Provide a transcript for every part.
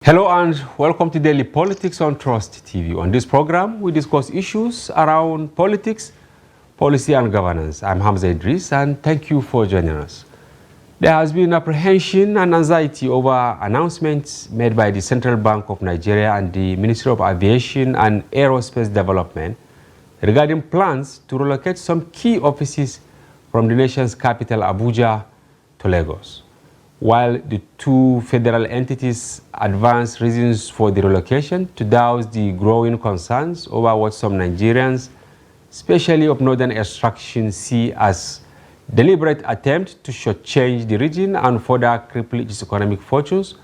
Hello and welcome to Daily Politics on Trust TV. On this program, we discuss issues around politics, policy and governance. I'm Hamza Idris and thank you for joining us. There has been apprehension and anxiety over announcements made by the Central Bank of Nigeria and the Ministry of Aviation and Aerospace Development regarding plans to relocate some key offices from the nation's capital, Abuja, to Lagos. While the two federal entities advance reasons for the relocation to douse the growing concerns over what some Nigerians, especially of northern extraction, see as deliberate attempt to shortchange the region and further cripple its economic fortunes,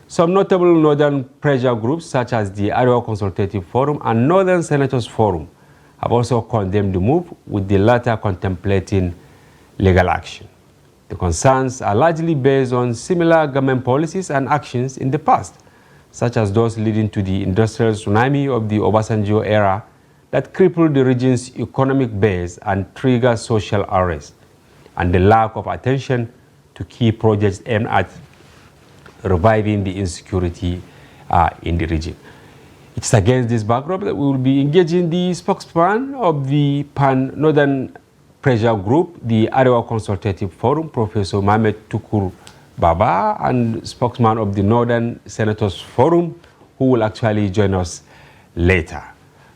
some notable northern pressure groups such as the Iowa Consultative Forum and Northern Senators Forum have also condemned the move, with the latter contemplating legal action. The concerns are largely based on similar government policies and actions in the past, such as those leading to the industrial tsunami of the Obasanjo era that crippled the region's economic base and triggered social unrest, and the lack of attention to key projects aimed at reviving the insecurity in the region. It's against this backdrop that we will be engaging the spokesman of the Pan-Northern Pressure Group, the Iowa Consultative Forum, Professor Mohammed Tukur Baba, and spokesman of the Northern Senators Forum, who will actually join us later.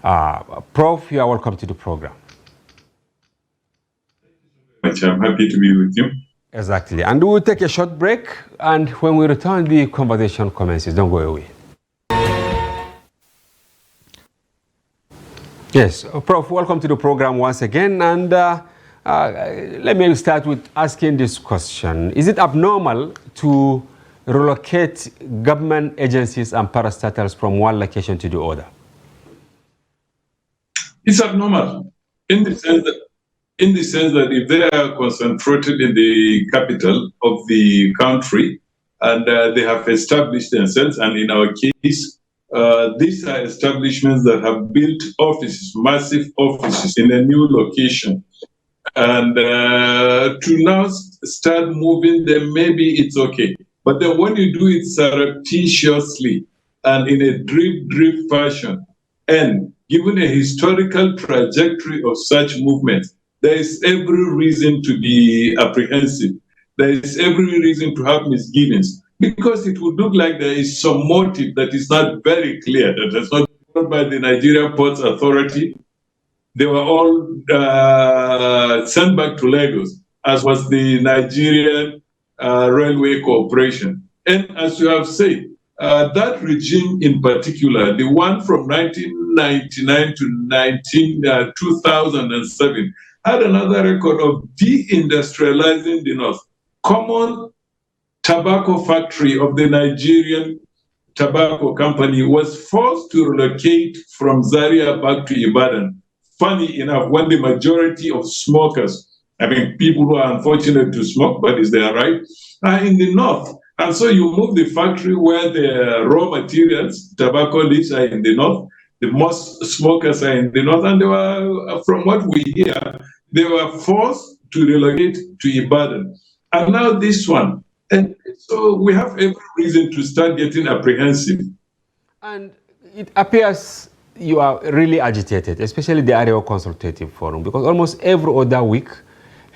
Prof, you are welcome to the program. I'm happy to be with you. Exactly. And we'll take a short break, and when we return, the conversation commences. Don't go away. Yes, Prof, welcome to the program once again. And let me start with asking this question. Is it abnormal to relocate government agencies and parastatals from one location to the other? It's abnormal in the sense that if they are concentrated in the capital of the country and they have established themselves, and in our case, these are establishments that have built offices, massive offices in a new location. And to now start moving them, maybe it's okay. But then when you do it surreptitiously and in a drip fashion, and given a historical trajectory of such movements, there is every reason to be apprehensive. There is every reason to have misgivings, because it would look like there is some motive that is not very clear, that is not done by the Nigerian Ports Authority. They were all sent back to Lagos, as was the Nigerian Railway Corporation. And as you have said, that regime in particular, the one from 1999 to 2007, had another record of deindustrializing the North. Common tobacco factory of the Nigerian Tobacco Company was forced to relocate from Zaria back to Ibadan. Funny enough, when the majority of smokers, I mean, people who are unfortunate to smoke, but is their right, are in the North. And so you move the factory where the raw materials, tobacco leaves, are in the North. The most smokers are in the North. And they were, from what we hear, they were forced to relocate to Ibadan. And now this one. And so we have every reason to start getting apprehensive. And it appears you are really agitated, especially the Iowa Consultative Forum, because almost every other week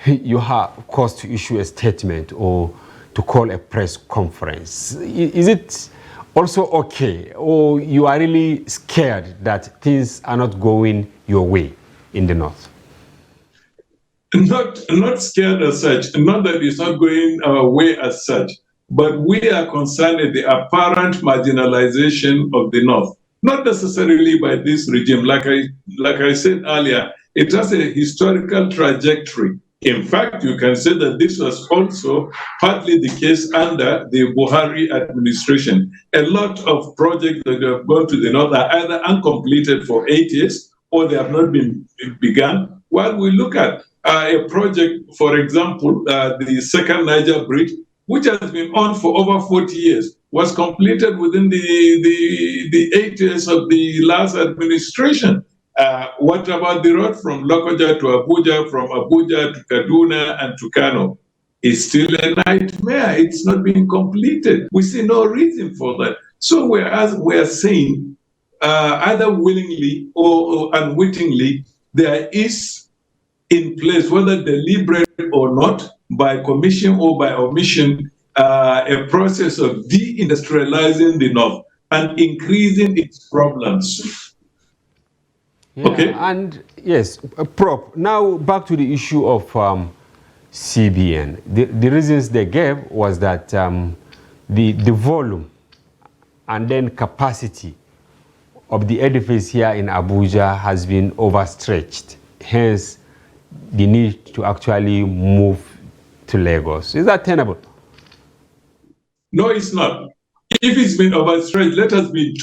you have caused to issue a statement or to call a press conference. Is it also okay, or you are really scared that things are not going your way in the North? Not scared as such, not that it's not going our way as such, but we are concerned with the apparent marginalization of the North. Not necessarily by this regime. Like I said earlier, it has a historical trajectory. In fact, you can say that this was also partly the case under the Buhari administration. A lot of projects that have gone to the North are either uncompleted for 8 years or they have not been begun. While we look at a project, for example, the second Niger Bridge, which has been on for over 40 years, was completed within the 8 years of the last administration. What about the road from Lokoja to Abuja, from Abuja to Kaduna and to Kano? It's still a nightmare. It's not being completed. We see no reason for that. So whereas we're saying either willingly or unwittingly, there is in place, whether deliberate or not, by commission or by omission, a process of deindustrializing the North and increasing its problems. Yeah, Okay? and yes, Prop. Now back to the issue of CBN. The reasons they gave was that the volume and then capacity of the edifice here in Abuja has been overstretched. Hence, the need to actually move to Lagos. Is that tenable? No, it's not. If it's been overstretched, let us be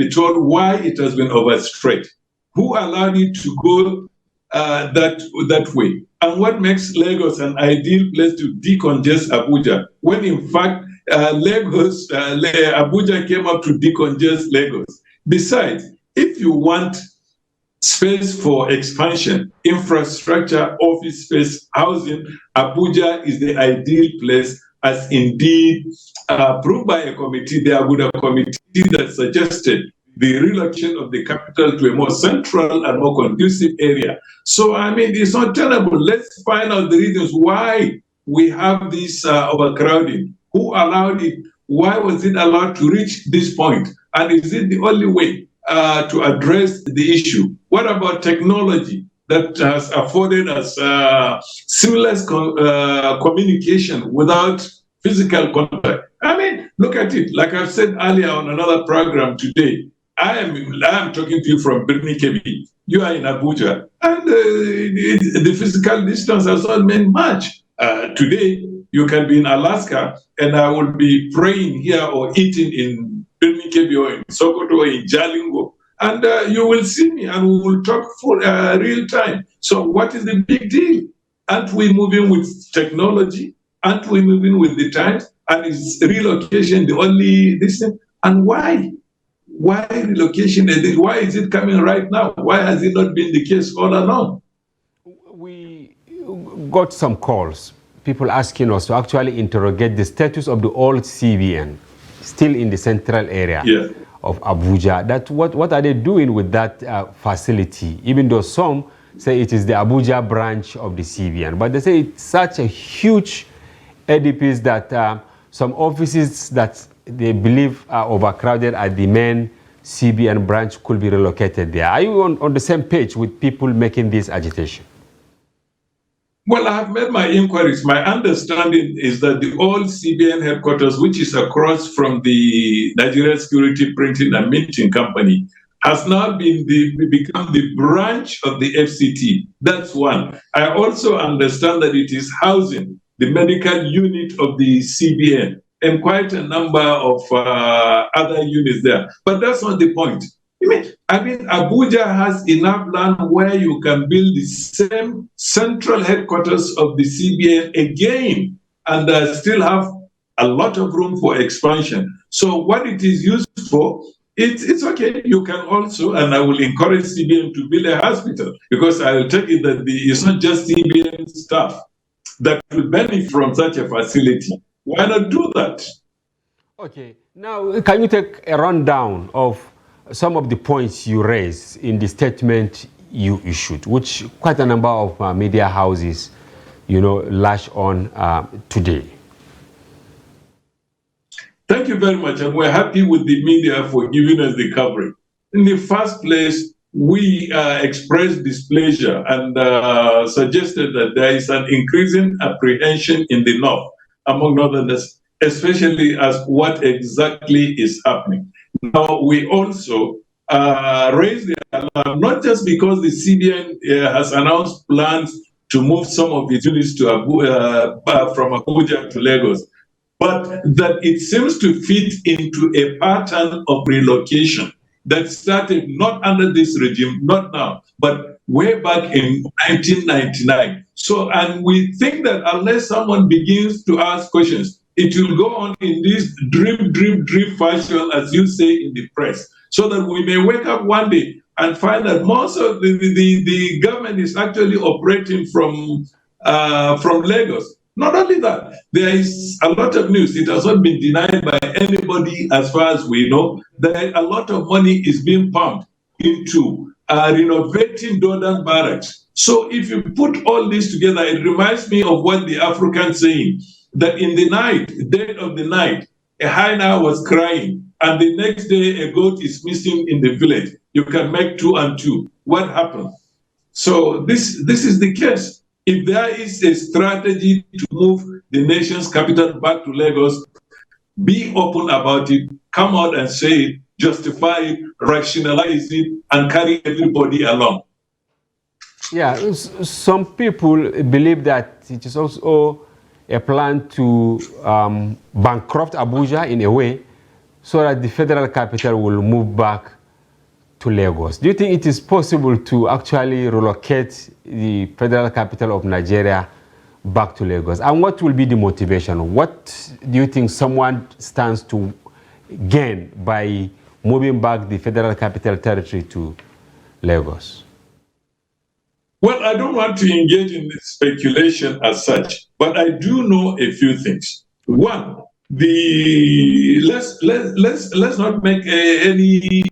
told why it has been overstretched. Who allowed it to go that way? And what makes Lagos an ideal place to decongest Abuja, when in fact Abuja came up to decongest Lagos? Besides, if you want space for expansion, infrastructure, office space, housing, Abuja is the ideal place, as indeed approved by a committee, the Abuja committee that suggested the relocation of the capital to a more central and more conducive area. So, I mean, it's not tenable. Let's find out the reasons why we have this overcrowding. Who allowed it? Why was it allowed to reach this point? And is it the only way to address the issue? What about technology that has afforded us seamless communication without physical contact? I mean, look at it. Like I've said earlier on another program today, I am talking to you from Birni Kebi. You are in Abuja, and the physical distance has not meant much. Today, you can be in Alaska, and I will be praying here or eating in Birni Kebi or in Sokoto or in Jalingo, and you will see me, and we will talk for real time. So, what is the big deal? Aren't we moving with technology? Aren't we moving with the times? And is relocation the only thing? And why? Why relocation? Why is it coming right now? Why has it not been the case all along? We got some calls, people asking us to actually interrogate the status of the old CBN, still in the central area of Abuja. That what are they doing with that facility? Even though some say it is the Abuja branch of the CBN, but they say it's such a huge edifice that some offices that they believe are overcrowded at the main CBN branch could be relocated there. Are you on the same page with people making this agitation? Well, I have made my inquiries. My understanding is that the old CBN headquarters, which is across from the Nigeria Security Printing and Minting Company, has now become the branch of the FCT. That's one. I also understand that it is housing the medical unit of the CBN and quite a number of other units there. But that's not the point. I mean, Abuja has enough land where you can build the same central headquarters of the CBN again and still have a lot of room for expansion. So what it is used for, it's okay. You can also, and I will encourage CBN to build a hospital, because I will take it that it's not just CBN staff that will benefit from such a facility. Why not do that? Okay. Now, can you take a rundown of some of the points you raised in the statement you issued, which quite a number of media houses, lash on today? Thank you very much, and we're happy with the media for giving us the coverage. In the first place, we expressed displeasure and suggested that there is an increasing apprehension in the North among Northerners, especially as what exactly is happening. Now, we also raised the alarm, not just because the CBN has announced plans to move some of its units to from Abuja to Lagos, but that it seems to fit into a pattern of relocation that started not under this regime, not now, but way back in 1999. So, and we think that unless someone begins to ask questions, it will go on in this drip fashion, as you say in the press, so that we may wake up one day and find that most of the government is actually operating from Lagos. Not only that, there is a lot of news. It has not been denied by anybody as far as we know that a lot of money is being pumped into renovating Jordan barracks. So if you put all this together, it reminds me of what the African saying, that in the night, dead of the night, a hyena was crying, and the next day a goat is missing in the village. You can make 2 and 2. What happened? So this is the case. If there is a strategy to move the nation's capital back to Lagos, be open about it, come out and say it, justify it, rationalize it, and carry everybody along. Yeah, some people believe that it is also a plan to bankrupt Abuja in a way so that the federal capital will move back to Lagos. Do you think it is possible to actually relocate the federal capital of Nigeria back to Lagos? And what will be the motivation? What do you think someone stands to gain by moving back the federal capital territory to Lagos? Well, I don't want to engage in speculation as such, but I do know a few things. One, let's not make any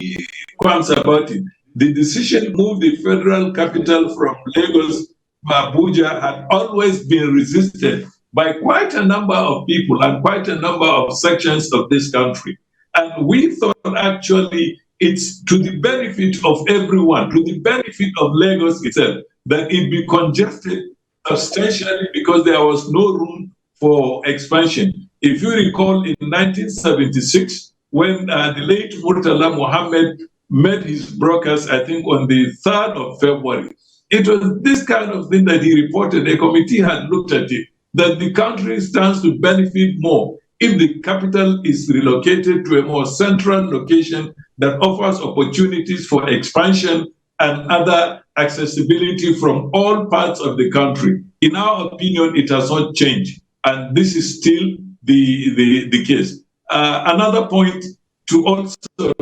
qualms about it. The decision to move the federal capital from Lagos to Abuja had always been resisted by quite a number of people and quite a number of sections of this country. And we thought actually it's to the benefit of everyone, to the benefit of Lagos itself, that it be congested substantially because there was no room for expansion. If you recall, in 1976, when the late Murtala Mohammed met his brokers, I think on the 3rd of February, it was this kind of thing that he reported. A committee had looked at it, that the country stands to benefit more if the capital is relocated to a more central location that offers opportunities for expansion and other accessibility from all parts of the country. In our opinion, it has not changed, and this is still the case. Another point to also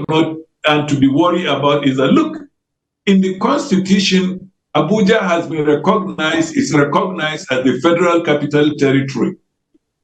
note and to be worried about is that, look, in the Constitution, Abuja has been recognized as the federal capital territory.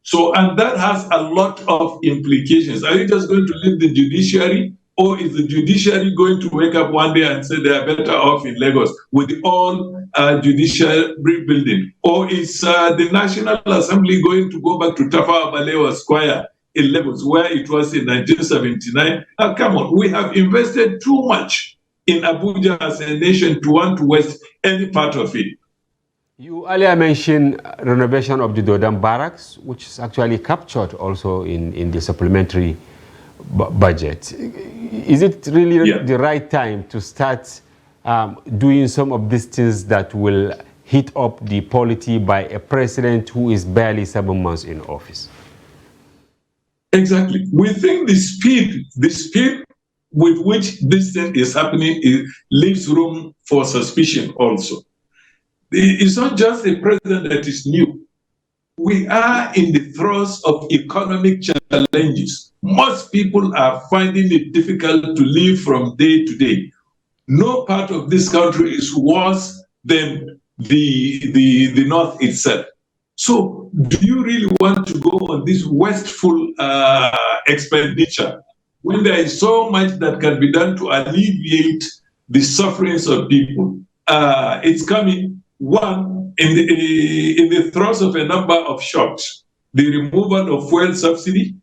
So, and that has a lot of implications. Are you just going to leave the judiciary, or is the judiciary going to wake up one day and say they are better off in Lagos with the all judicial rebuilding? Or is the National Assembly going to go back to Tafawa Balewa Square in Lagos, where it was in 1979? Come on, we have invested too much in Abuja as a nation to want to waste any part of it. You earlier mentioned renovation of the Dodam barracks, which is actually captured also in the supplementary budget. Is it really the right time to start doing some of these things that will heat up the polity by a president who is barely 7 months in office? Exactly. We think the speed with which this thing is happening leaves room for suspicion also. It's not just a president that is new. We are in the throes of economic challenges. Most people are finding it difficult to live from day to day. No part of this country is worse than the North itself. So do you really want to go on this wasteful expenditure when there is so much that can be done to alleviate the sufferings of people? It's coming. One, in the throes of a number of shocks, the removal of fuel subsidy,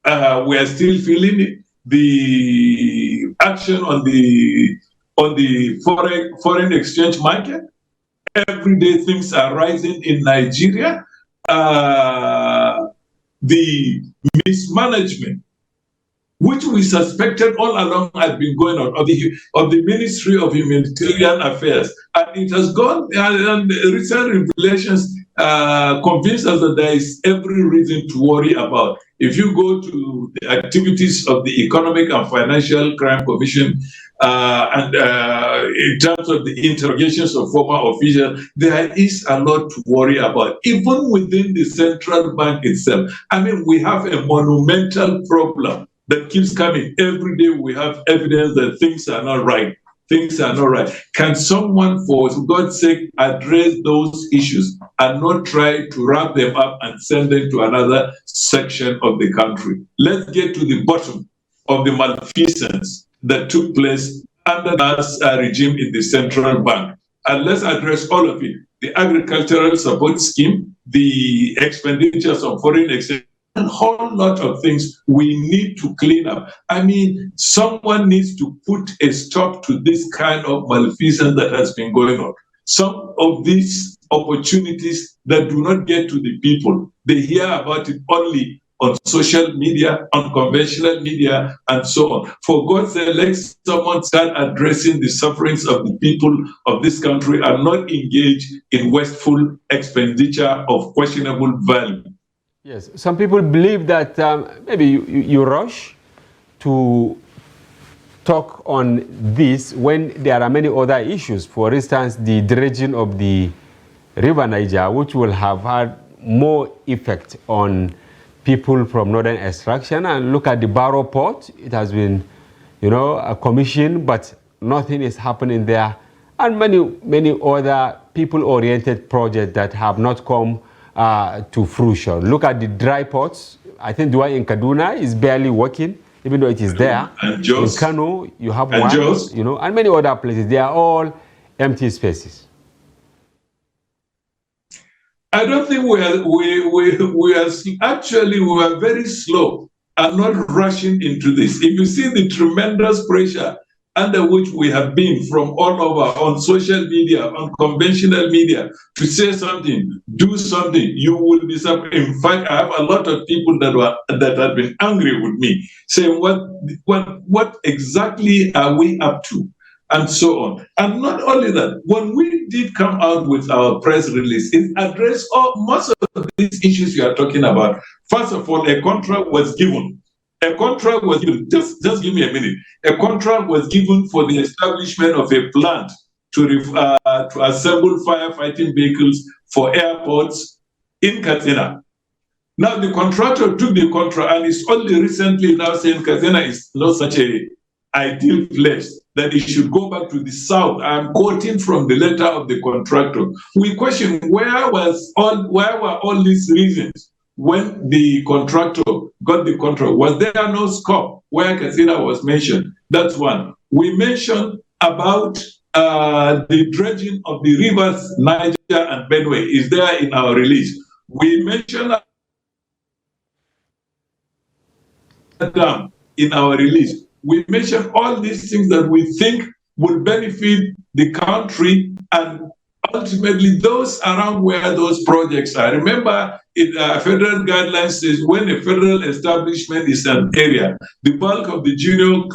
we are still feeling it. The action on the foreign exchange market, every day things are rising in Nigeria. The mismanagement, which we suspected all along had been going on, of the Ministry of Humanitarian Affairs. And it has gone, and recent revelations convince us that there is every reason to worry about. If you go to the activities of the Economic and Financial Crime Commission, and in terms of the interrogations of former officials, there is a lot to worry about, even within the central bank itself. I mean, we have a monumental problem that keeps coming. Every day we have evidence that things are not right. Things are not right. Can someone, for God's sake, address those issues and not try to wrap them up and send them to another section of the country. Let's get to the bottom of the malfeasance that took place under the last regime in the central bank. And let's address all of it. The agricultural support scheme, the expenditures on foreign exchange, a whole lot of things we need to clean up. I mean, someone needs to put a stop to this kind of malfeasance that has been going on. Some of these opportunities that do not get to the people, they hear about it only on social media, on conventional media, and so on. For God's sake, let someone start addressing the sufferings of the people of this country and not engage in wasteful expenditure of questionable value. Yes, some people believe that maybe you rush to talk on this when there are many other issues. For instance, the dredging of the River Niger, which will have had more effect on people from northern extraction. And look at the Barrow port. It has been, a commission, but nothing is happening there. And many other people-oriented projects that have not come to fruition. Look at the dry ports. I think the one in Kaduna is barely working, even though it is there. And Jos. In Kano, you have and one, Jos. And many other places. They are all empty spaces. I don't think we are very slow and not rushing into this. If you see the tremendous pressure under which we have been from all over on social media, on conventional media, to say something, do something, you will be surprised. In fact, I have a lot of people that have been angry with me, saying, what exactly are we up to? And so on. And not only that, when we did come out with our press release, it addressed most of these issues you are talking about. First of all, a contract was given. Just give me a minute. A contract was given for the establishment of a plant to assemble firefighting vehicles for airports in Katsina. Now, the contractor took the contract and is only recently now saying Katsina is not such an ideal place, that it should go back to the south. I'm quoting from the letter of the contractor. We question where were all these reasons when the contractor got the contract? Was there no scope where Katsina was mentioned? That's one. We mentioned about the dredging of the rivers Niger and Benue is there in our release. We mentioned dam in our release. We mentioned all these things that we think will benefit the country and ultimately those around where those projects are. Remember, federal guidelines says when a federal establishment is an area, the bulk of the junior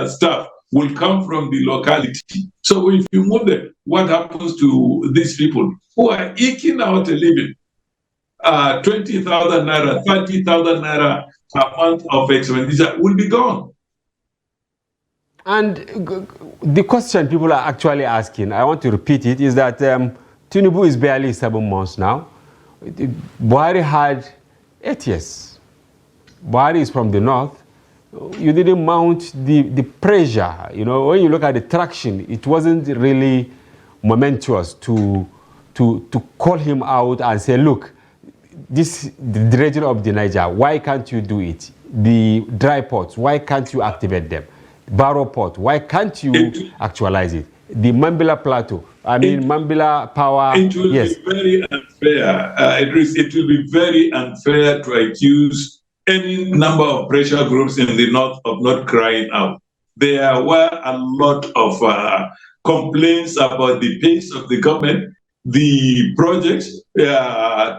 staff will come from the locality. So if you move them, what happens to these people who are eking out a living? 20,000 naira, 30,000 naira a month of expenditure will be gone. And the question people are actually asking, I want to repeat it, is that Tinubu is barely 7 months now. Buhari had 8 years. Buhari is from the north. You didn't mount the pressure. When you look at the traction, it wasn't really momentous to call him out and say, look, the dredging of the Niger, why can't you do it? The dry ports, why can't you activate them? Barrow Port, why can't you actualize it? The Mambila Plateau, Mambila Power. It will be very unfair, it will be very unfair to accuse any number of pressure groups in the north of not crying out. There were a lot of complaints about the pace of the government, the projects,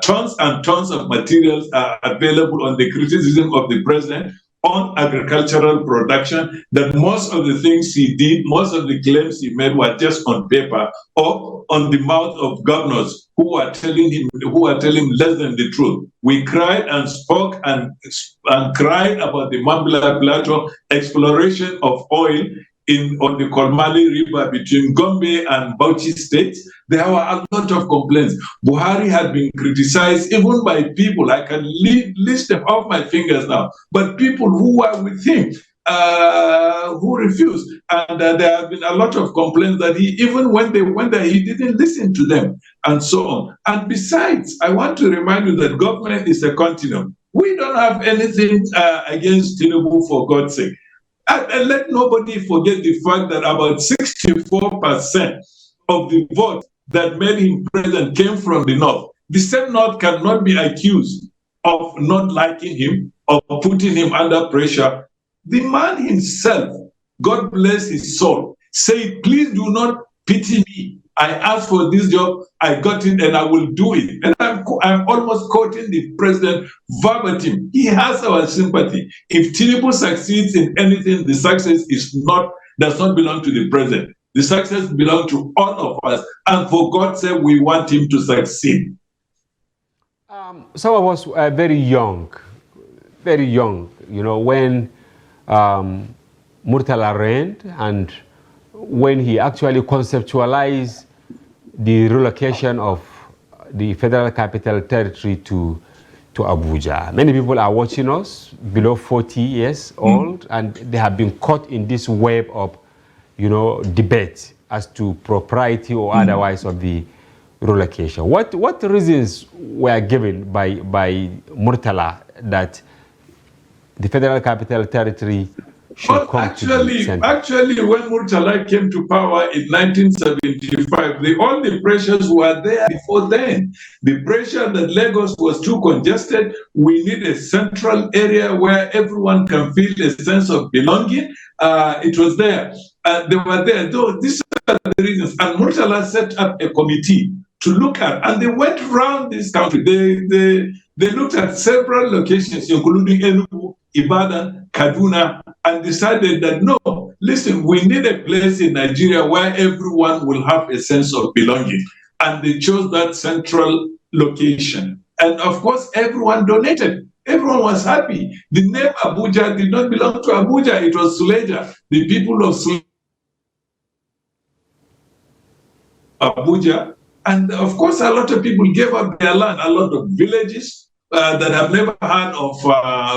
tons and tons of materials are available on the criticism of the president on agricultural production, that most of the things he did, most of the claims he made were just on paper or on the mouth of governors who are telling him less than the truth. We cried and spoke and cried about the Mambila Plateau exploration of oil on the Kolmali River between Gombe and Bauchi states. There were a lot of complaints. Buhari had been criticized even by people, I can list them off my fingers now, but people who were with him, who refused. And there have been a lot of complaints that even when they went there, he didn't listen to them, and so on. And besides, I want to remind you that government is a continuum. We don't have anything against Tinubu, for God's sake. And let nobody forget the fact that about 64% of the vote that made him president came from the North. The same North cannot be accused of not liking him, of putting him under pressure. The man himself, God bless his soul, say, please do not pity me. I asked for this job, I got it, and I will do it. And I'm almost quoting the president verbatim. He has our sympathy. If Tinubu succeeds in anything, the success does not belong to the president. The success belongs to all of us. And for God's sake, we want him to succeed. Some of us are very young, when Murtala reigned and when he actually conceptualized the relocation of the Federal Capital Territory to Abuja. Many people are watching us below 40 years old, and they have been caught in this web of, debate as to propriety or otherwise of the relocation. What reasons were given by Murtala that the Federal Capital Territory should come to the center? Actually, when Murtala came to power in 1975, all the pressures were there before then. The pressure that Lagos was too congested, we need a central area where everyone can feel a sense of belonging. It was there. They were there. These are the reasons. And Murtala set up a committee to look at, and they went around this country. They looked at several locations, including Enugu, Ibadan, Kaduna, and decided that no, listen, we need a place in Nigeria where everyone will have a sense of belonging. And they chose that central location. And of course, everyone donated. Everyone was happy. The name Abuja did not belong to Abuja, it was Suleja. The people of Abuja. And of course, a lot of people gave up their land, a lot of villages that have never heard of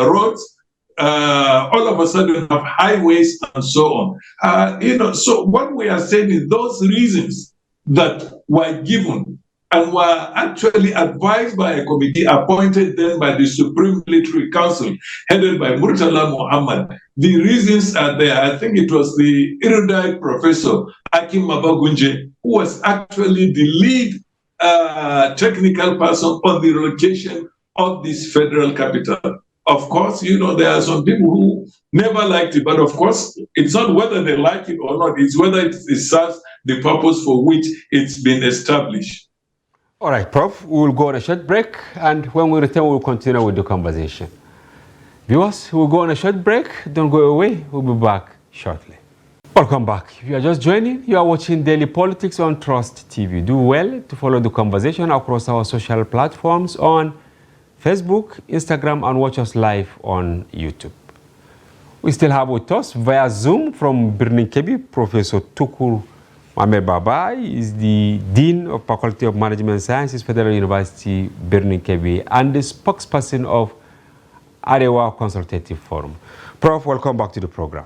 roads, all of a sudden have highways and so on. So what we are saying is those reasons that were given and were actually advised by a committee appointed then by the Supreme Military Council, headed by Murtala Muhammad. The reasons are there. I think it was the erudite professor Akim Mabagunje, who was actually the lead technical person on the relocation of this federal capital. Of course, there are some people who never liked it, but of course, it's not whether they like it or not, it's whether it serves the purpose for which it's been established. All right, Prof, we will go on a short break, and when we return, we'll continue with the conversation. Viewers, we'll go on a short break. Don't go away. We'll be back shortly. Welcome back. If you are just joining, you are watching Daily Politics on Trust TV. Do well to follow the conversation across our social platforms on Facebook, Instagram, and watch us live on YouTube. We still have with us via Zoom from Birnin Kebbi, Professor Tukur Mohamed Baba is the Dean of Faculty of Management Sciences, Federal University, Birnin Kebbi, and the spokesperson of Arewa Consultative Forum. Prof, welcome back to the program.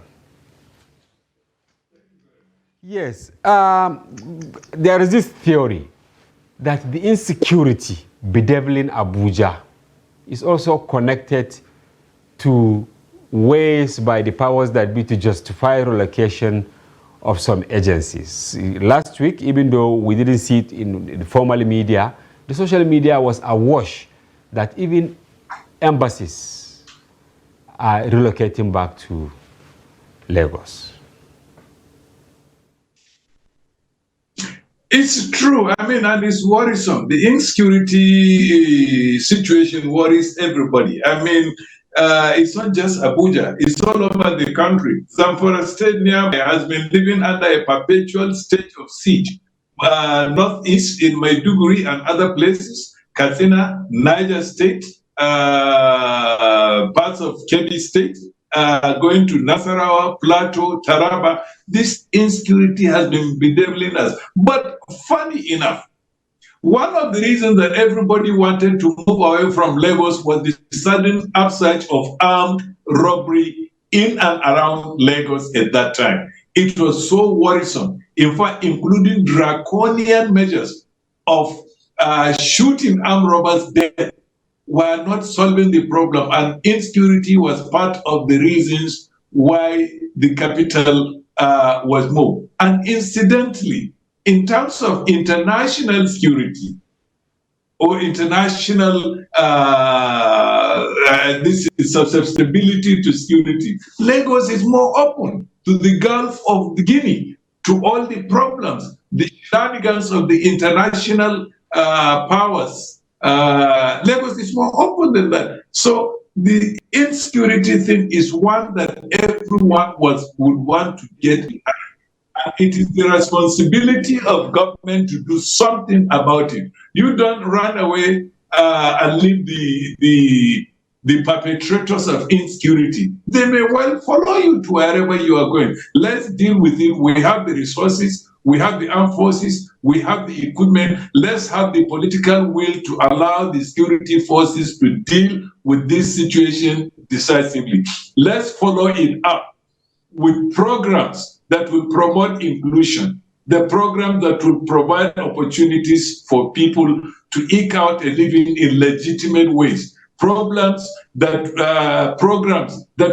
Yes, there is this theory that the insecurity bedeviling Abuja is also connected to ways by the powers that be to justify relocation of some agencies. Last week, even though we didn't see it in the formal media, the social media was awash that even embassies are relocating back to Lagos. It's true. And it's worrisome. The insecurity situation worries everybody. It's not just Abuja. It's all over the country. Zamfara State nearby has been living under a perpetual state of siege. Northeast in Maiduguri and other places, Katsina, Niger State, parts of Kebbi State, going to Nasarawa, Plateau, Taraba. This insecurity has been bedeviling us. But funny enough, one of the reasons that everybody wanted to move away from Lagos was the sudden upsurge of armed robbery in and around Lagos at that time. It was so worrisome, in fact, including draconian measures of shooting armed robbers dead were not solving the problem, and insecurity was part of the reasons why the capital was moved. And incidentally, in terms of international security or international this is susceptibility to security, Lagos is more open to the Gulf of Guinea, to all the problems, the shenanigans of the international powers. Lagos is more open than that. So the insecurity thing is one that everyone would want to get behind. And it is the responsibility of government to do something about it. You don't run away and leave the perpetrators of insecurity. They may well follow you to wherever you are going. Let's deal with it. We have the resources, we have the armed forces, we have the equipment. Let's have the political will to allow the security forces to deal with this situation decisively. Let's follow it up with programs that will promote inclusion, the program that will provide opportunities for people to eke out a living in legitimate ways, programs that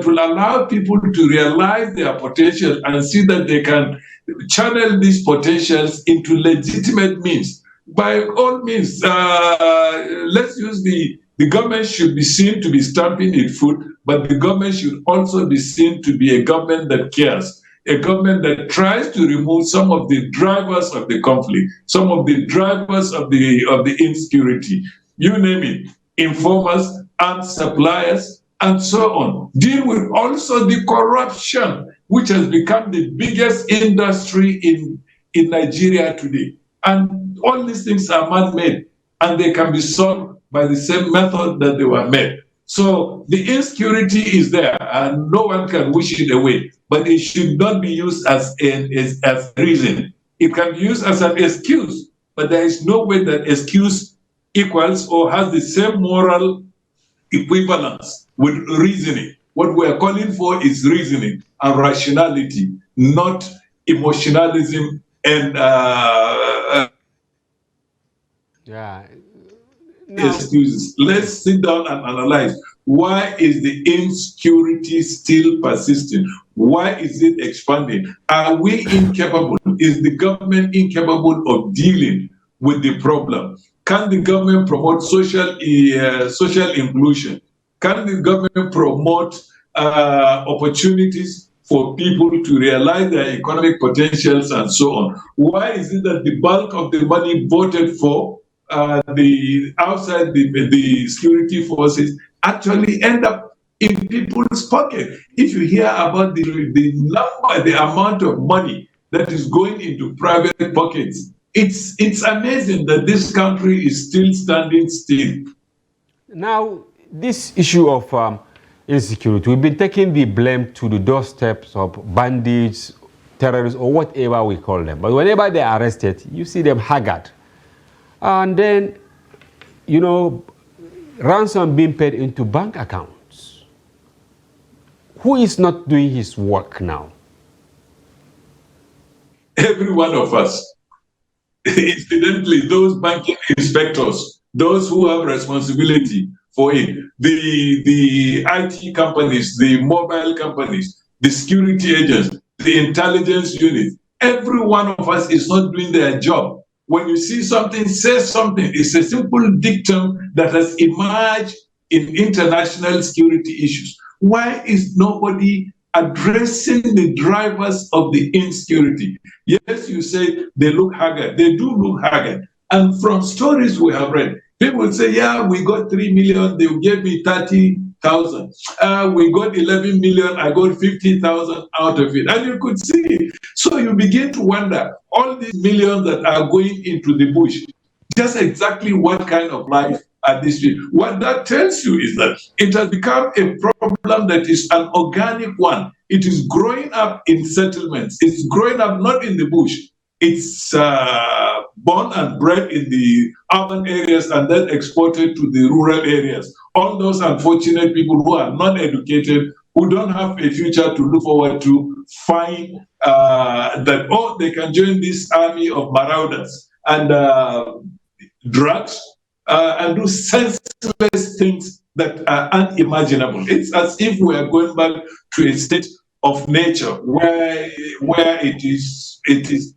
will allow people to realize their potential and see that they can channel these potentials into legitimate means. By all means, let's use the government should be seen to be stamping its foot, but the government should also be seen to be a government that cares, a government that tries to remove some of the drivers of the conflict, some of the drivers of the insecurity, you name it, informers and suppliers and so on. Deal with also the corruption, which has become the biggest industry in Nigeria today. And all these things are man-made, and they can be solved by the same method that they were made. So the insecurity is there, and no one can wish it away, but it should not be used as reason. It can be used as an excuse, but there is no way that excuse equals or has the same moral equivalence with reasoning. What we are calling for is reasoning and rationality, not emotionalism and yeah. excuses. Let's sit down and analyze, why is the insecurity still persisting? Why is it expanding? Are we incapable? Is the government incapable of dealing with the problem? Can the government promote social inclusion? Can the government promote opportunities for people to realize their economic potentials and so on? Why is it that the bulk of the money voted for the outside the security forces actually end up in people's pocket? If you hear about the amount of money that is going into private pockets, it's amazing that this country is still standing still. Now, this issue of insecurity, we've been taking the blame to the doorsteps of bandits, terrorists, or whatever we call them. But whenever they are arrested, you see them haggard. And then, you know, ransom being paid into bank accounts. Who is not doing his work now? Every one of us. Incidentally, those banking inspectors, those who have responsibility for it, the IT companies, the mobile companies, the security agents, the intelligence units, every one of us is not doing their job. When you see something, say something. It's a simple dictum that has emerged in international security issues. Why is nobody addressing the drivers of the insecurity? Yes, you say they look haggard. They do look haggard. And from stories we have read, people say, yeah, we got 3 million, they gave me 30,000. We got 11 million, I got 50,000 out of it. And you could see it. So you begin to wonder, all these millions that are going into the bush, just exactly what kind of life are these people? What that tells you is that it has become a problem that is an organic one. It is growing up in settlements. It's growing up not in the bush. It's born and bred in the urban areas and then exported to the rural areas. All those unfortunate people who are not educated, who don't have a future to look forward to find that, oh, they can join this army of marauders and drugs and do senseless things that are unimaginable. It's as if we are going back to a state of nature where it is.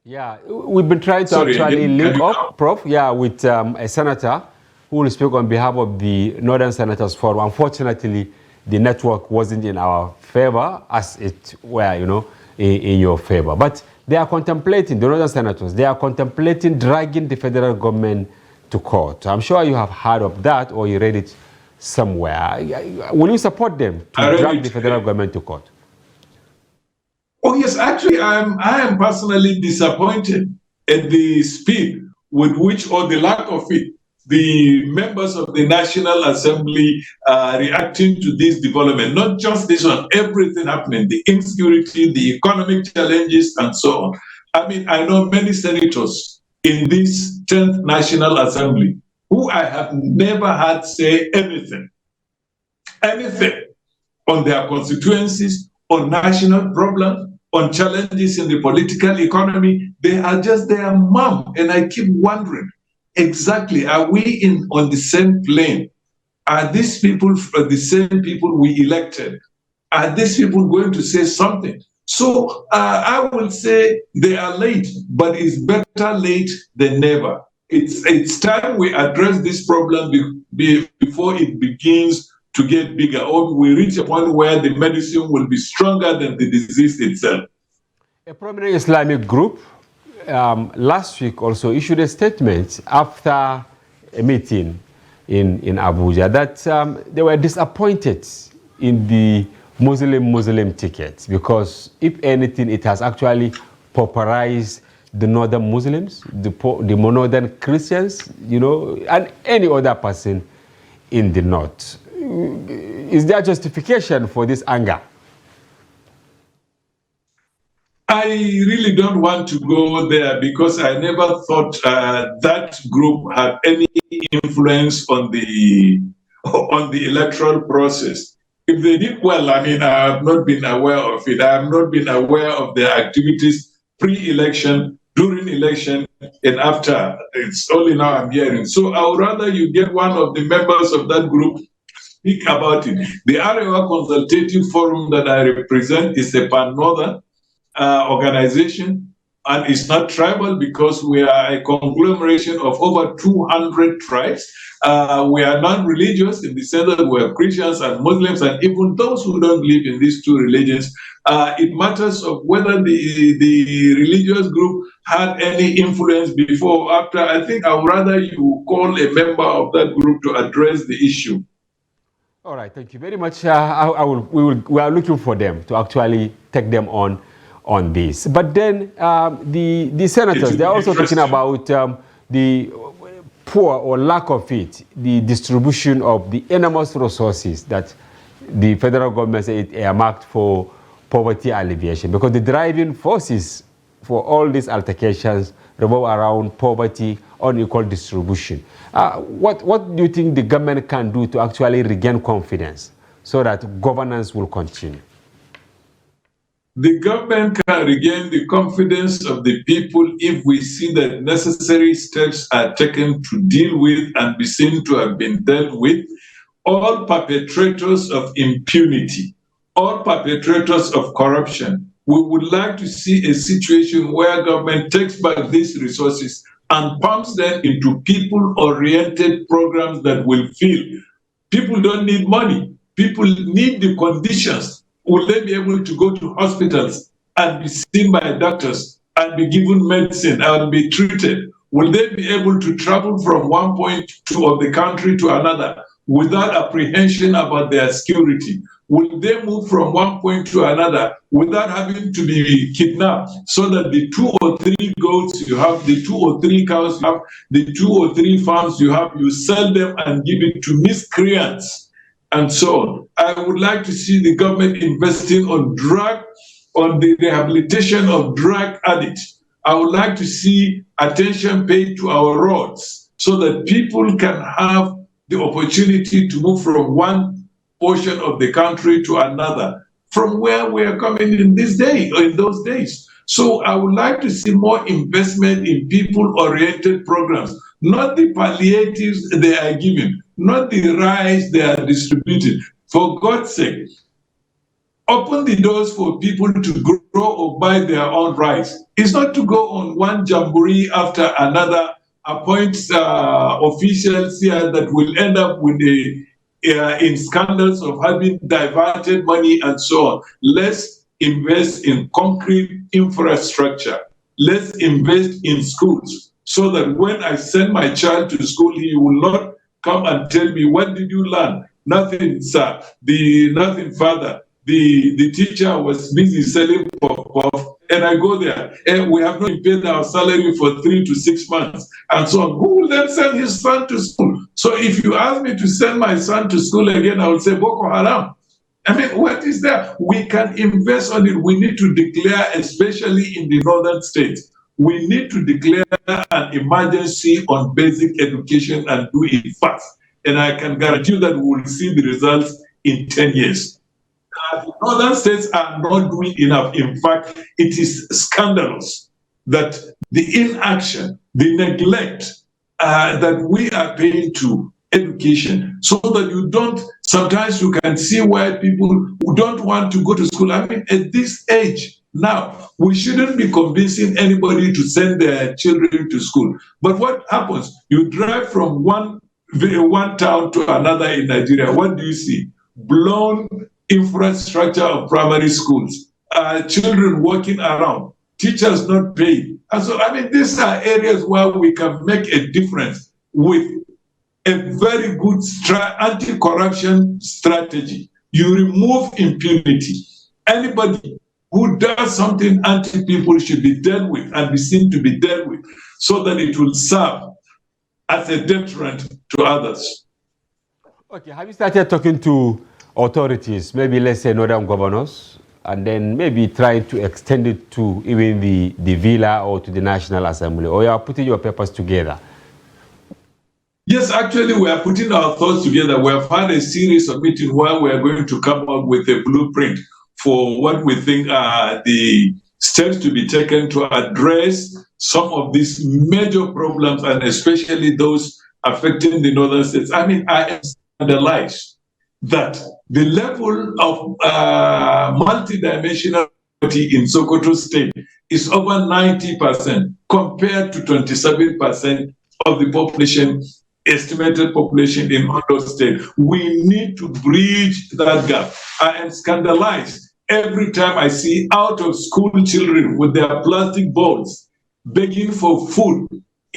Yeah, we've been trying to Sorry, actually again, link up, Prof. Yeah, with a senator who will speak on behalf of the Northern Senators Forum. Unfortunately, the network wasn't in our favor as it were, you know, in your favor. But they are contemplating, the Northern Senators, they are contemplating dragging the federal government to court. I'm sure you have heard of that or you read it somewhere. Will you support them to drag the federal government to court? Oh yes, actually, I am personally disappointed at the speed with which, or the lack of it, the members of the National Assembly are reacting to this development. Not just this one, everything happening, the insecurity, the economic challenges, and so on. I mean, I know many senators in this 10th National Assembly who I have never had say anything on their constituencies, on national problems, on challenges in the political economy. They are just their mum. And I keep wondering, exactly, are we on the same plane? Are these people the same people we elected? Are these people going to say something? So I will say they are late, but it's better late than never. It's time we address this problem before it begins to get bigger, or we reach a point where the medicine will be stronger than the disease itself. A prominent Islamic group last week also issued a statement after a meeting in Abuja that they were disappointed in the Muslim ticket because, if anything, it has actually pauperized the northern Muslims, the northern Christians, you know, and any other person in the north. Is there justification for this anger? I really don't want to go there because I never thought that group had any influence on the electoral process. If they did well, I mean, I have not been aware of it. I have not been aware of their activities pre-election, during election, and after. It's only now I'm hearing. So I would rather you get one of the members of that group speak about it. The Arewa Consultative Forum that I represent is a pan-northern organization, and it's not tribal because we are a conglomeration of over 200 tribes. We are non-religious in the sense that we are Christians and Muslims, and even those who don't believe in these two religions. It matters of whether the religious group had any influence before or after. I think I would rather you call a member of that group to address the issue. All right, thank you very much. We are looking for them to actually take them on this. But then the senators, they're also talking about the poor or lack of it, the distribution of the enormous resources that the federal government said earmarked for poverty alleviation, because the driving forces for all these altercations revolve around poverty, unequal distribution. What do you think the government can do to actually regain confidence so that governance will continue? The government can regain the confidence of the people if we see that necessary steps are taken to deal with and be seen to have been dealt with all perpetrators of impunity, all perpetrators of corruption. We would like to see a situation where government takes back these resources and pumps them into people-oriented programs that will fill. People don't need money. People need the conditions. Will they be able to go to hospitals and be seen by doctors and be given medicine and be treated? Will they be able to travel from one point of the country to another without apprehension about their security? Will they move from one point to another without having to be kidnapped, so that the 2 or 3 goats you have, the 2 or 3 cows you have, the 2 or 3 farms you have, you sell them and give it to miscreants and so on? I would like to see the government investing on the rehabilitation of drug addicts. I would like to see attention paid to our roads so that people can have the opportunity to move from one portion of the country to another from where we are coming in this day or in those days. So I would like to see more investment in people-oriented programs, not the palliatives they are giving, not the rights they are distributing. For God's sake, open the doors for people to grow or buy their own rights. It's not to go on one jamboree after another, appoint officials here that will end up with in scandals of having diverted money and so on. Let's invest in concrete infrastructure. Let's invest in schools so that when I send my child to school, he will not come and tell me, what did you learn? Nothing, sir. Nothing, father. The teacher was busy selling puff, and I go there, and we have not paid our salary for 3 to 6 months, and so on. Who will then send his son to school? So if you ask me to send my son to school again, I will say Boko Haram. I mean, what is there? We can invest on it. We need to declare, especially in the northern states, we need to declare an emergency on basic education and do it fast. And I can guarantee you that we will see the results in 10 years. The northern states are not doing enough. In fact, it is scandalous that the inaction, the neglect that we are paying to education, so that you don't, sometimes you can see why people who don't want to go to school. I mean, at this age now, we shouldn't be convincing anybody to send their children to school. But what happens? You drive from one town to another in Nigeria. What do you see? Blown infrastructure of primary schools, children walking around, teachers not paid. And so, I mean, these are areas where we can make a difference with a very good anti-corruption strategy. You remove impunity. Anybody who does something anti-people should be dealt with and be seen to be dealt with so that it will serve as a deterrent to others. Okay, have you started talking to authorities, maybe let's say northern governors, and then maybe trying to extend it to even the villa or to the National Assembly, or you are putting your papers together? Yes, actually, we are putting our thoughts together. We have had a series of meetings where we are going to come up with a blueprint for what we think are the steps to be taken to address some of these major problems, and especially those affecting the northern states. I mean, I am scandalized that the level of multidimensional poverty in Sokoto State is over 90% compared to 27% of the population, estimated population in Ondo State. We need to bridge that gap. I am scandalized every time I see out of school children with their plastic bowls begging for food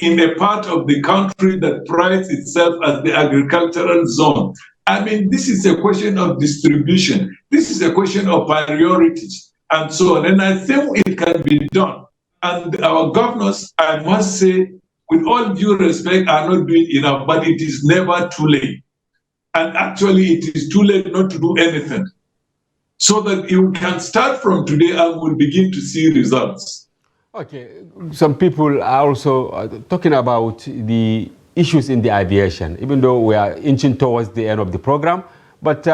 in a part of the country that prides itself as the agricultural zone. I mean, this is a question of distribution. This is a question of priorities and so on. And I think it can be done. And our governors, I must say, with all due respect, are not doing enough, but it is never too late. And actually, it is too late not to do anything. So that you can start from today and will begin to see results. Okay, some people are also talking about the issues in the aviation, even though we are inching towards the end of the program. But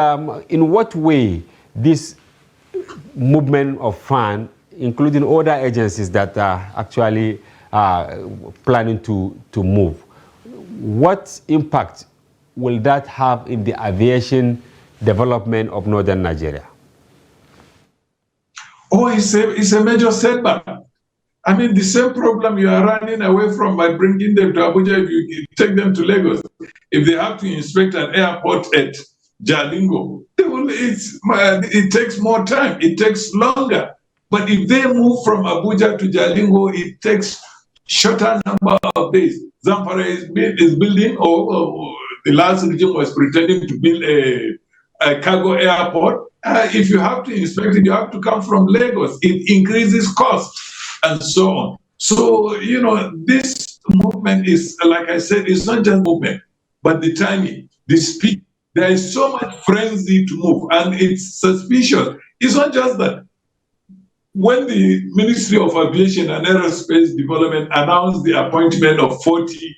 in what way this movement of funds, including other agencies that are actually planning to move, what impact will that have in the aviation development of northern Nigeria? Oh, it's a major setback. I mean, the same problem you are running away from by bringing them to Abuja, if you take them to Lagos, if they have to inspect an airport at Jalingo, it takes more time, it takes longer. But if they move from Abuja to Jalingo, it takes shorter number of days. Zamfara is building, or the last regime was pretending to build a cargo airport. If you have to inspect it, you have to come from Lagos. It increases costs. And so on. So, you know, this movement is, like I said, it's not just movement, but the timing, the speed. There is so much frenzy to move, and it's suspicious. It's not just that. When the Ministry of Aviation and Aerospace Development announced the appointment of 40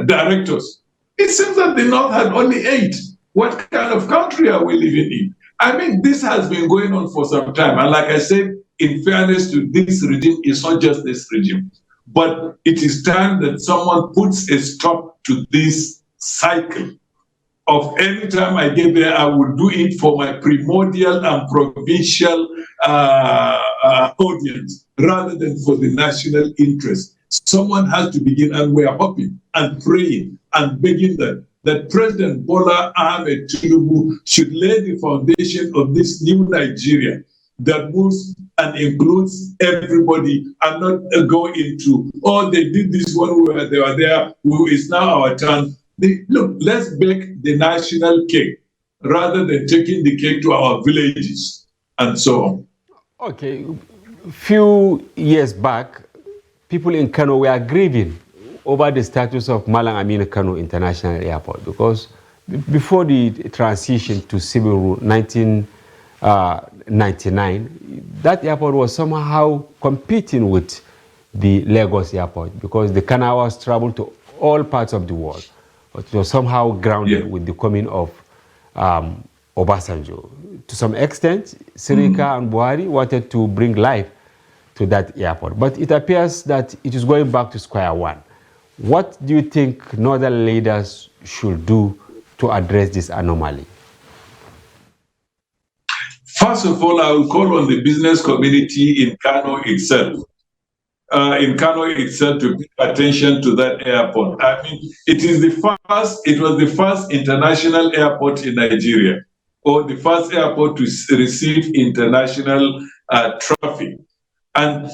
directors, it seems that the North had only 8. What kind of country are we living in? I mean, this has been going on for some time. And like I said, in fairness to this regime, it's not just this regime, but it is time that someone puts a stop to this cycle of any time I get there, I will do it for my primordial and provincial audience rather than for the national interest. Someone has to begin, and we are hoping and praying and begging that President Bola Ahmed Tinubu should lay the foundation of this new Nigeria that moves and includes everybody and not go into, oh, they did this one where they were there, it's now our turn. Look, let's bake the national cake rather than taking the cake to our villages and so on. Okay, a few years back, people in Kano were grieving over the status of Malam Aminu Kano International Airport because before the transition to civil rule 1999, that airport was somehow competing with the Lagos airport because the Kanawas traveled to all parts of the world. But it was somehow grounded with the coming of Obasanjo. To some extent, Sirika and Buhari wanted to bring life to that airport. But it appears that it is going back to square one. What do you think northern leaders should do to address this anomaly? First of all, I will call on the business community in Kano itself. To pay attention to that airport. I mean, it was the first international airport in Nigeria, or the first airport to receive international traffic. And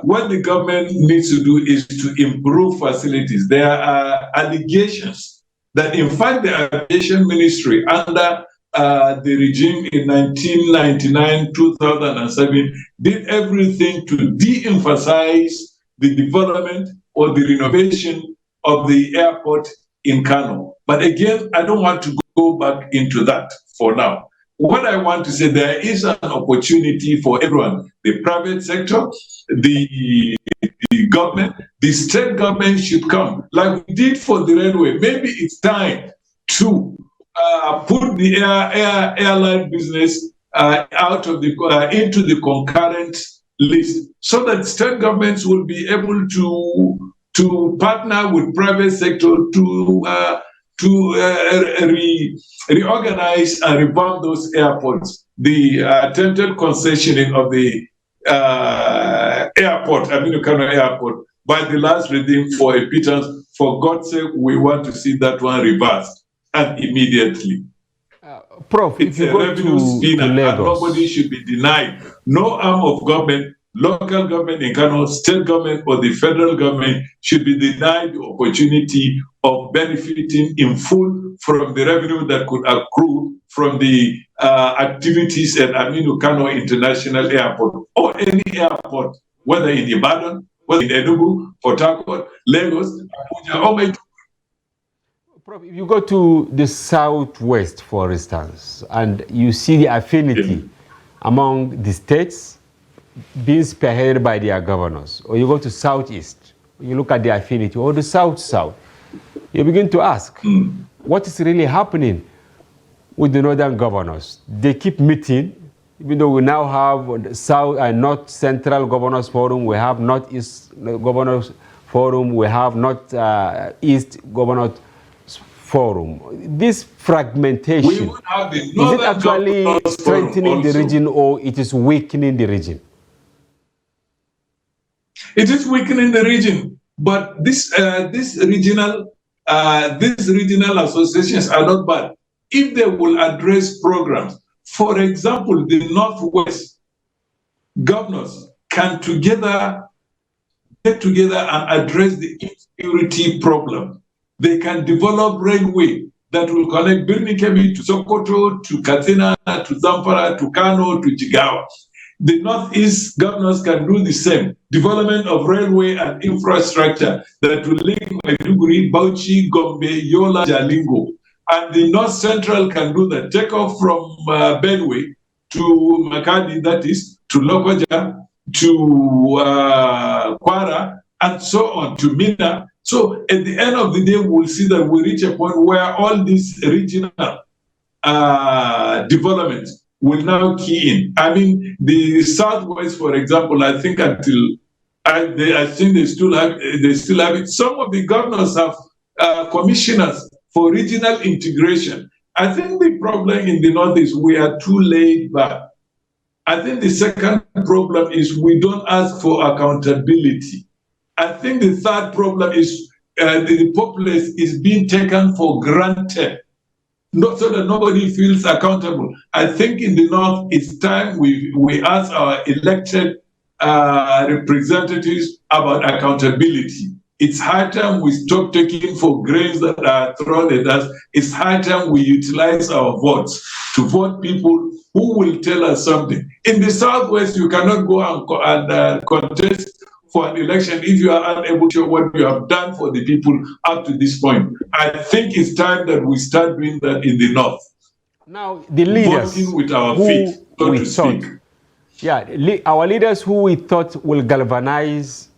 what the government needs to do is to improve facilities. There are allegations that, in fact, the aviation ministry under the regime in 1999, 2007, did everything to de-emphasize the development or the renovation of the airport in Kano. But again, I don't want to go back into that for now. What I want to say, there is an opportunity for everyone, the private sector, the government, the state government should come, like we did for the railway. Maybe it's time to put the airline business out of the into the concurrent list, so that state governments will be able to partner with private sector to reorganize and revamp those airports. The attempted concessioning of the airport, Aminu Kano Airport, by the last regime for a pittance, for God's sake, we want to see that one reversed. And immediately. Prof, if you go to Lagos, nobody should be denied. No arm of government, local government in Kano, state government, or the federal government should be denied the opportunity of benefiting in full from the revenue that could accrue from the activities at Aminu Kano International Airport or any airport, whether in Ibadan, whether in Enugu, Port Harcourt, Lagos, Abuja, or Maiduguri. Prof, if you go to the southwest, for instance, and you see the affinity among the states being spearheaded by their governors, or you go to southeast, you look at the affinity, or the south-south, you begin to ask, what is really happening with the northern governors? They keep meeting, even though we now have South and North Central Governors Forum, we have Northeast Governors Forum, we have Northeast Governors Forum. This fragmentation, is it actually strengthening the region, or it is weakening the region? It is weakening the region, but these regional associations are not bad if they will address programs. For example, the Northwest governors can get together and address the insecurity problem. They can develop railway that will connect Birni-Kebbi to Sokoto, to Katsina, to Zamfara, to Kano, to Jigawa. The Northeast governors can do the same. Development of railway and infrastructure that will link Maiduguri, Bauchi, Gombe, Yola, Jalingo. And the North Central can do the takeoff from Benue to Makadi, that is, to Lokoja, to Kwara, and so on, to Mina, So at the end of the day, we'll see that we reach a point where all these regional developments will now key in. I mean, the Southwest, for example, I think I think they still have it. Some of the governors have commissioners for regional integration. I think the problem in the North is we are too laid back. I think the second problem is we don't ask for accountability. I think the third problem is the populace is being taken for granted, not so that nobody feels accountable. I think in the North, it's time we ask our elected representatives about accountability. It's high time we stop taking for grains that are thrown at us. It's high time we utilize our votes to vote people who will tell us something. In the Southwest, you cannot go and contest for an election if you are unable to show what you have done for the people up to this point. I think it's time that we start doing that in the North. Now, the leaders voting with our feet, so to speak. Our leaders who we thought will galvanize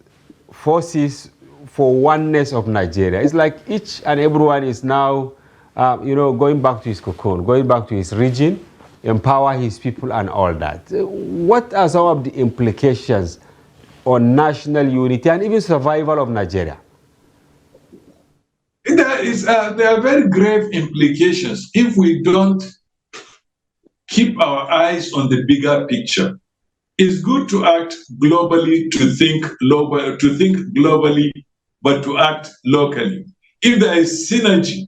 forces for oneness of Nigeria. It's like each and everyone is now, going back to his cocoon, going back to his region, empower his people and all that. What are some of the implications on national unity and even survival of Nigeria? There are very grave implications if we don't keep our eyes on the bigger picture. It's good to act globally, to think globally, but to act locally. If there is synergy,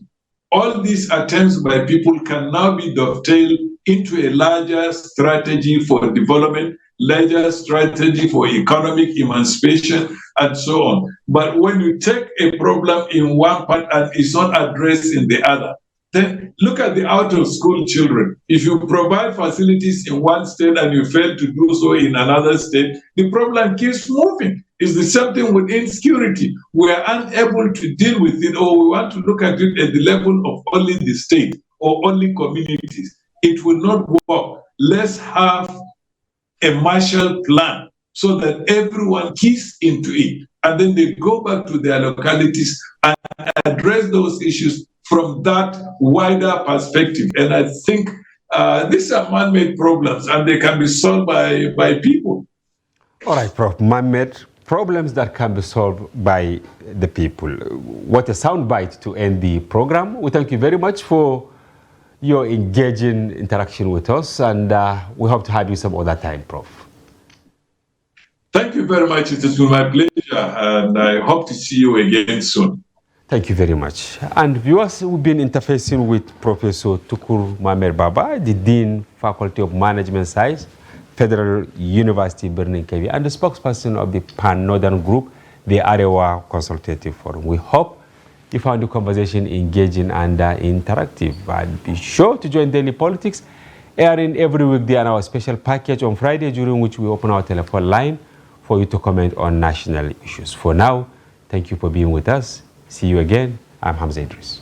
all these attempts by people can now be dovetailed into a larger strategy for development, larger strategy for economic emancipation, and so on. But when you take a problem in one part and it's not addressed in the other, then look at the out-of-school children. If you provide facilities in one state and you fail to do so in another state, the problem keeps moving. It's the same thing with insecurity. We are unable to deal with it, or we want to look at it at the level of only the state or only communities. It will not work. Let's have a Marshall Plan so that everyone keys into it, and then they go back to their localities and address those issues from that wider perspective. And I think these are man-made problems, and they can be solved by people. All right, Prof. Man-made problems that can be solved by the people. What a soundbite to end the program. We thank you very much for your engaging interaction with us, and we hope to have you some other time, Prof. Thank you very much. It has been my pleasure, and I hope to see you again soon. Thank you very much. And viewers, we've been interfacing with Professor Tukur Mamer Baba, the Dean, Faculty of Management Science, Federal University, Birnin Kebbi, and the spokesperson of the Pan-Northern Group, the Arewa Consultative Forum. We hope you found the conversation engaging and interactive. And be sure to join Daily Politics, airing every weekday on our special package on Friday, during which we open our telephone line for you to comment on national issues. For now, thank you for being with us. See you again. I'm Hamza Idris.